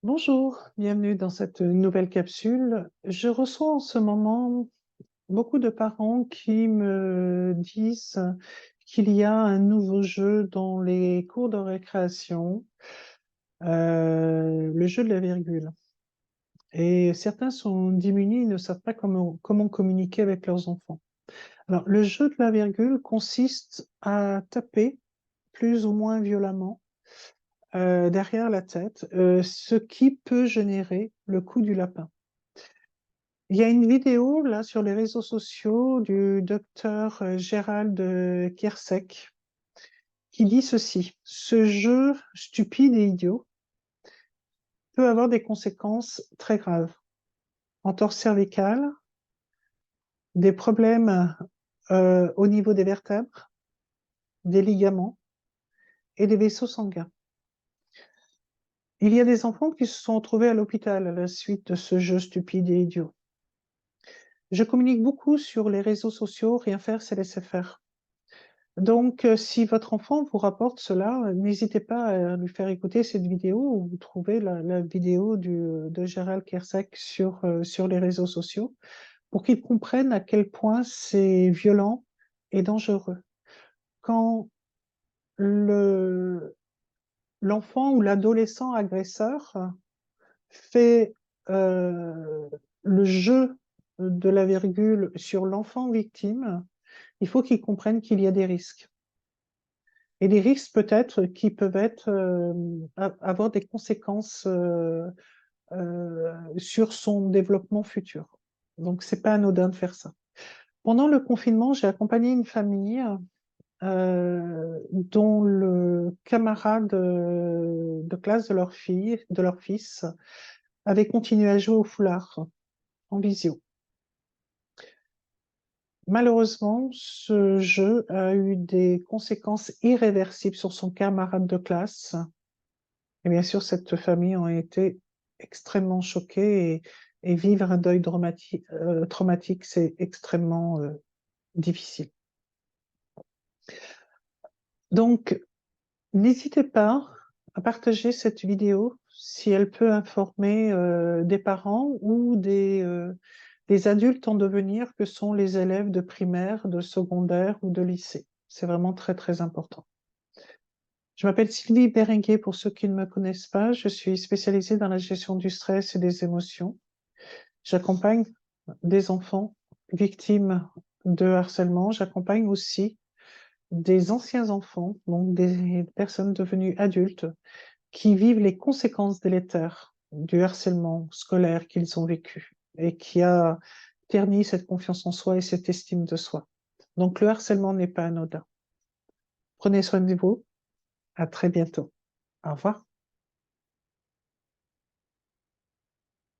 Bonjour, bienvenue dans cette nouvelle capsule. Je reçois en ce moment beaucoup de parents qui me disent qu'il y a un nouveau jeu dans les cours de récréation, le jeu de la virgule. Et certains sont démunis, ils ne savent pas comment communiquer avec leurs enfants. Alors, le jeu de la virgule consiste à taper plus ou moins violemment derrière la tête, ce qui peut générer le coup du lapin. Il y a une vidéo là sur les réseaux sociaux du docteur Gérald Kiersek qui dit ceci: ce jeu stupide et idiot peut avoir des conséquences très graves. Entorse cervicale, des problèmes au niveau des vertèbres, des ligaments et des vaisseaux sanguins. Il y a des enfants qui se sont retrouvés à l'hôpital à la suite de ce jeu stupide et idiot. Je communique beaucoup sur les réseaux sociaux, rien faire, c'est laisser faire. Donc, si votre enfant vous rapporte cela, n'hésitez pas à lui faire écouter cette vidéo ou vous trouvez la vidéo de Gérald Kiersek sur les réseaux sociaux pour qu'il comprenne à quel point c'est violent et dangereux. Quand l'enfant ou l'adolescent agresseur fait le jeu de la virgule sur l'enfant victime, il faut qu'il comprenne qu'il y a des risques. Et des risques peut-être qui peuvent avoir des conséquences sur son développement futur. Donc, c'est pas anodin de faire ça. Pendant le confinement, j'ai accompagné une famille dont le camarade de classe de leur fils, avait continué à jouer au foulard en visio. Malheureusement, ce jeu a eu des conséquences irréversibles sur son camarade de classe. Et bien sûr, cette famille a été extrêmement choquée et vivre un deuil traumatique, c'est extrêmement difficile. Donc, n'hésitez pas à partager cette vidéo si elle peut informer des parents ou des adultes en devenir que sont les élèves de primaire, de secondaire ou de lycée. C'est vraiment très, très important. Je m'appelle Sylvie Berenguer pour ceux qui ne me connaissent pas. Je suis spécialisée dans la gestion du stress et des émotions. J'accompagne des enfants victimes de harcèlement. J'accompagne aussi des anciens enfants, donc des personnes devenues adultes, qui vivent les conséquences délétères du harcèlement scolaire qu'ils ont vécu et qui a terni cette confiance en soi et cette estime de soi. Donc le harcèlement n'est pas anodin. Prenez soin de vous. À très bientôt. Au revoir.